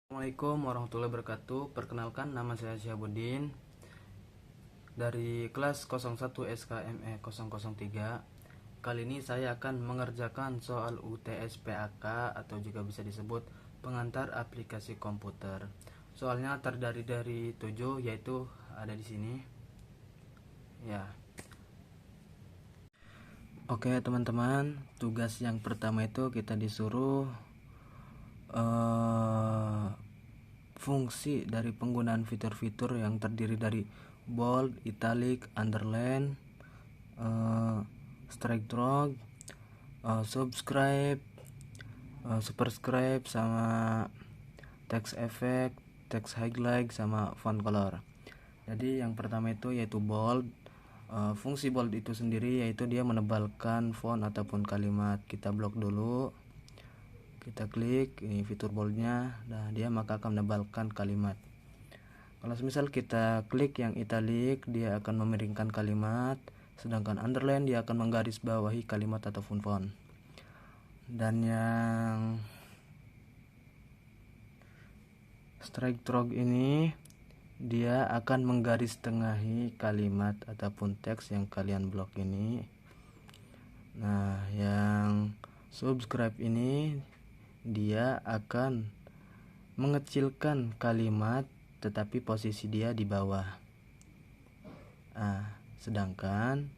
Assalamualaikum warahmatullahi wabarakatuh. Perkenalkan, nama saya Syahabudin dari kelas 01 SKME 003. Kali ini saya akan mengerjakan soal UTS PAK atau juga bisa disebut pengantar aplikasi komputer. Soalnya terdiri dari 7, yaitu ada di sini. Ya. Oke, teman-teman, tugas yang pertama itu kita disuruh fungsi dari penggunaan fitur-fitur yang terdiri dari bold, italic, underline, strike drag, subscribe, superscribe, sama text effect, text highlight, sama font color. Jadi yang pertama itu yaitu bold. Fungsi bold itu sendiri yaitu dia menebalkan font ataupun kalimat. Kita blok dulu, kita klik ini fitur boldnya, nah dia maka akan menebalkan kalimat. Kalau misal kita klik yang italic, dia akan memiringkan kalimat, sedangkan underline dia akan menggarisbawahi kalimat ataupun font. Dan yang strike drag ini dia akan menggaris tengahi kalimat ataupun teks yang kalian blok ini. Nah, yang subscribe ini dia akan mengecilkan kalimat tetapi posisi dia di bawah. Sedangkan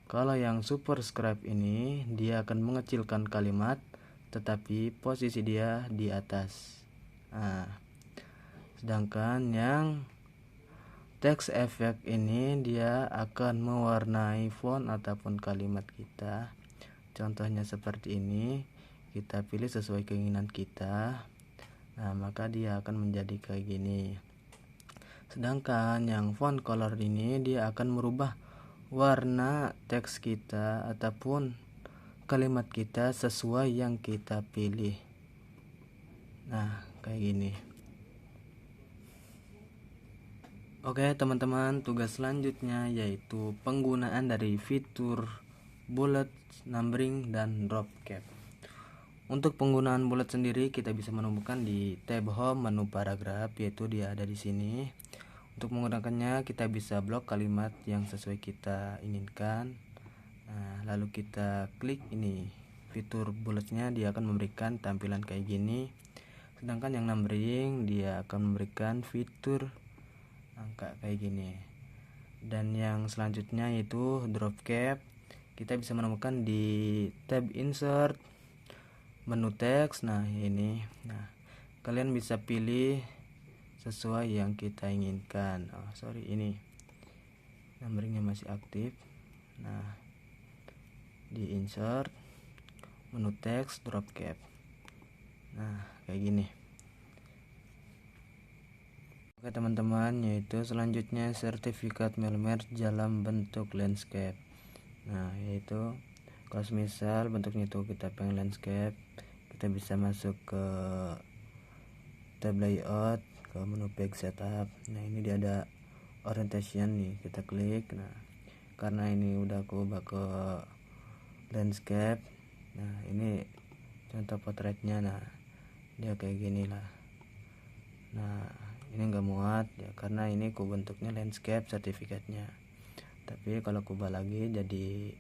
kalau yang superscribe ini dia akan mengecilkan kalimat tetapi posisi dia di atas. Sedangkan yang text effect ini dia akan mewarnai font ataupun kalimat kita. Contohnya seperti ini, kita pilih sesuai keinginan kita. Nah, maka dia akan menjadi kayak gini. Sedangkan yang font color ini dia akan merubah warna teks kita ataupun kalimat kita sesuai yang kita pilih. Nah, kayak gini. Oke, teman-teman, tugas selanjutnya yaitu penggunaan dari fitur bullet, numbering, dan drop cap. Untuk penggunaan bullet sendiri kita bisa menemukan di tab home menu paragraf, yaitu dia ada di sini. Untuk menggunakannya kita bisa blok kalimat yang sesuai kita inginkan. Nah, lalu kita klik ini fitur bulletnya, dia akan memberikan tampilan kayak gini. Sedangkan yang numbering dia akan memberikan fitur angka kayak gini. Dan yang selanjutnya yaitu drop cap, kita bisa menemukan di tab insert menu teks. Nah, ini kalian bisa pilih sesuai yang kita inginkan. Ini numberingnya masih aktif. Nah, di insert menu teks drop cap. Nah, kayak gini. Oke, teman-teman, yaitu selanjutnya sertifikat Melmer dalam bentuk landscape. Nah, yaitu kalau misal bentuknya itu kita pengen landscape, kita bisa masuk ke tab layout, ke menu page setup. Nah, ini dia ada orientation nih, kita klik. Nah, karena ini udah aku ubah ke landscape. Nah, ini contoh potretnya. Nah, dia kayak gini lah. Nah, ini enggak muat ya karena ini ku bentuknya landscape sertifikatnya. Tapi kalau ku ubah lagi jadi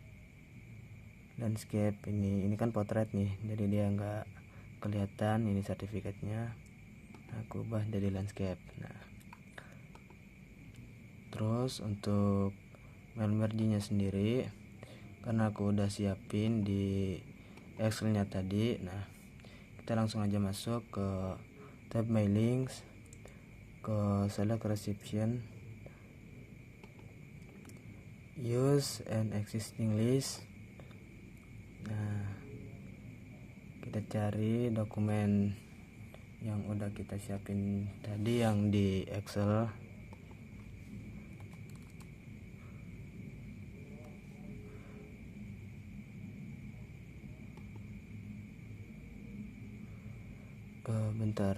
landscape, ini kan potret nih, jadi dia enggak kelihatan ini sertifikatnya. Nah, aku ubah jadi landscape. Nah, terus untuk merge-nya sendiri karena aku udah siapin di Excel-nya tadi. Nah, kita langsung aja masuk ke tab my links, ke select reception, use an existing list. Nah, kita cari dokumen yang udah kita siapin tadi yang di Excel. Bentar.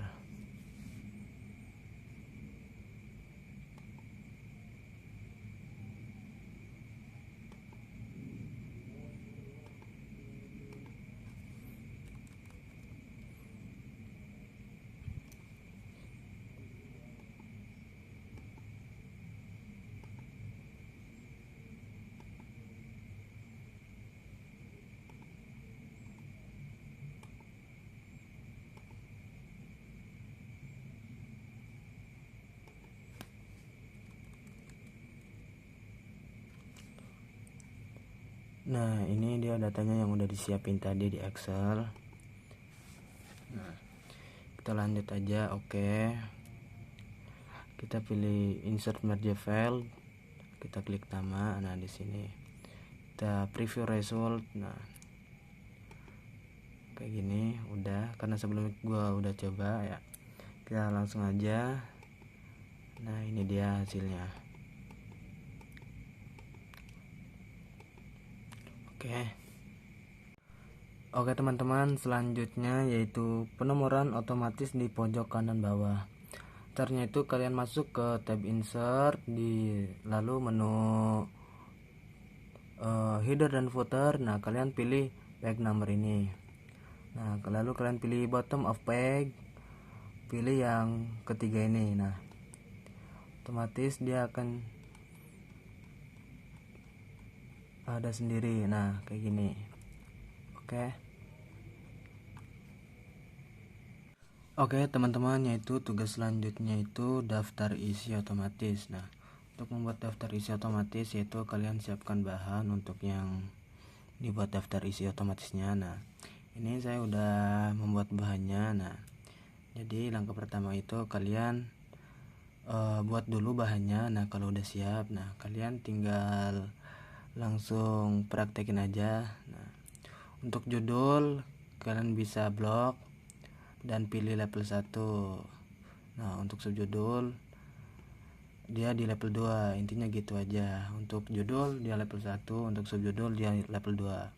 Nah, ini dia datanya yang udah disiapin tadi di Excel. Nah, kita lanjut aja. Oke, kita pilih insert merge file, kita klik nama. Nah, di sini kita preview result. Nah, kayak gini udah, karena sebelumnya gua udah coba ya, kita langsung aja. Nah, ini dia hasilnya. Oke teman-teman, selanjutnya yaitu penomoran otomatis di pojok kanan bawah. Caranya itu kalian masuk ke tab insert, lalu menu header dan footer. Nah, kalian pilih page number ini. Nah, lalu kalian pilih bottom of page, pilih yang ketiga ini. Nah, otomatis dia akan ada sendiri. Nah, kayak gini. Oke teman-teman, yaitu tugas selanjutnya itu daftar isi otomatis. Nah, untuk membuat daftar isi otomatis yaitu kalian siapkan bahan untuk yang dibuat daftar isi otomatisnya. Nah, ini saya udah membuat bahannya. Nah, jadi langkah pertama itu kalian buat dulu bahannya. Nah, kalau udah siap, nah kalian tinggal langsung praktekin aja. Nah, untuk judul kalian bisa blok dan pilih level 1. Nah, untuk subjudul dia di level 2. Intinya gitu aja. Untuk judul dia level 1, untuk subjudul dia level 2.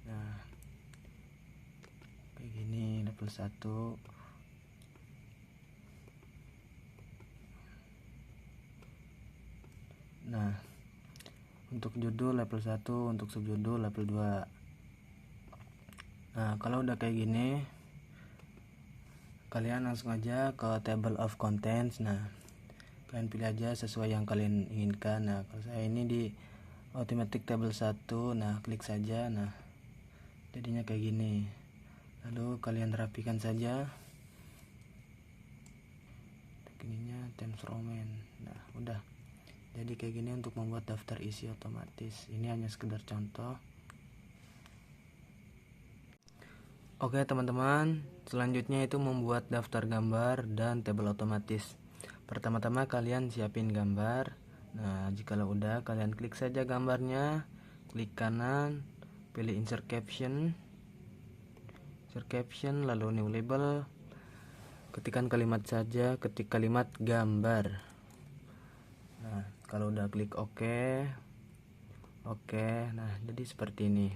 Nah, kayak gini level 1. Nah, untuk judul level 1, untuk subjudul level 2. Nah, kalau udah kayak gini kalian langsung aja ke table of contents. Nah, kalian pilih aja sesuai yang kalian inginkan. Nah, kalau saya ini di automatic table 1. Nah, klik saja. Nah, jadinya kayak gini. Lalu kalian rapikan saja ininya Times Roman. Nah, udah jadi kayak gini untuk membuat daftar isi otomatis. Ini hanya sekedar contoh. Oke teman-teman, selanjutnya itu membuat daftar gambar dan tabel otomatis. Pertama-tama kalian siapin gambar. Nah, jikalau udah, kalian klik saja gambarnya, klik kanan, pilih insert caption, lalu new label, ketikkan kalimat saja, ketik kalimat gambar. Nah, kalau udah klik oke, nah jadi seperti ini.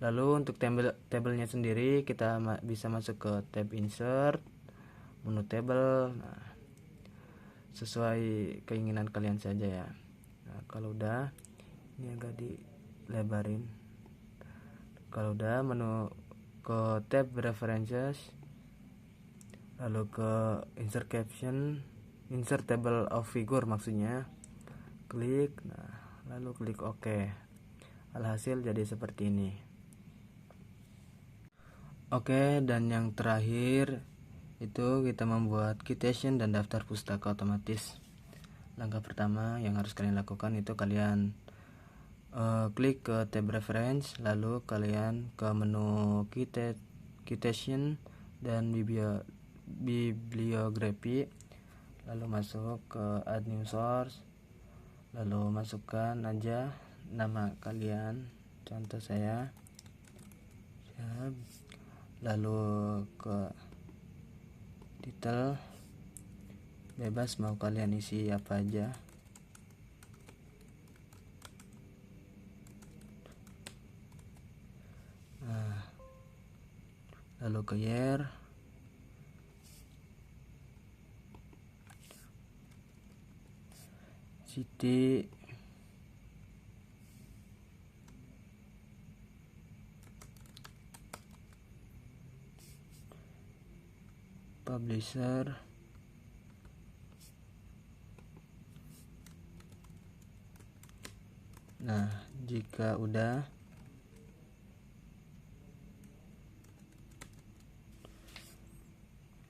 Lalu untuk tabelnya sendiri kita bisa masuk ke tab insert, menu table. Nah, sesuai keinginan kalian saja ya. Nah, kalau udah, ini agak dilebarin. Kalau udah, menu ke tab references, lalu ke insert caption, insert table of figure maksudnya, klik. Nah, lalu klik OK. Alhasil jadi seperti ini. Oke, dan yang terakhir itu kita membuat citation dan daftar pustaka otomatis. Langkah pertama yang harus kalian lakukan itu kalian klik ke tab reference, lalu kalian ke menu citation dan bibliography, lalu masuk ke add new source, lalu masukkan aja nama kalian, contoh saya, lalu ke title, bebas mau kalian isi apa aja. Nah, lalu ke year, city, publisher, nah jika udah,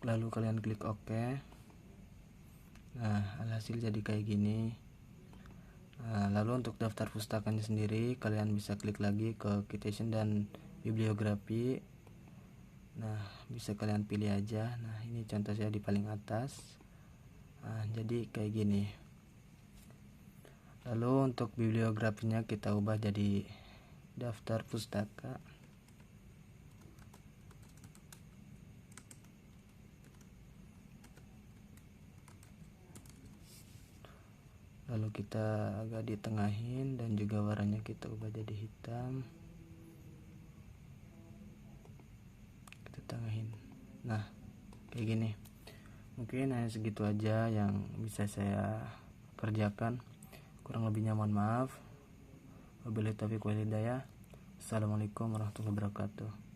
lalu kalian klik OK. Nah, alhasil jadi kayak gini. Lalu untuk daftar pustakanya sendiri kalian bisa klik lagi ke citation dan bibliografi. Nah, bisa kalian pilih aja. Nah, ini contoh saya di paling atas. Jadi kayak gini. Lalu untuk bibliografinya kita ubah jadi daftar pustaka. Lalu kita agak ditengahin dan juga warnanya kita ubah jadi hitam. Kita tengahin. Nah, kayak gini. Mungkin hanya segitu aja yang bisa saya kerjakan. Kurang lebihnya mohon maaf. Wabillahi taufiq wal hidayah. Assalamualaikum warahmatullahi wabarakatuh.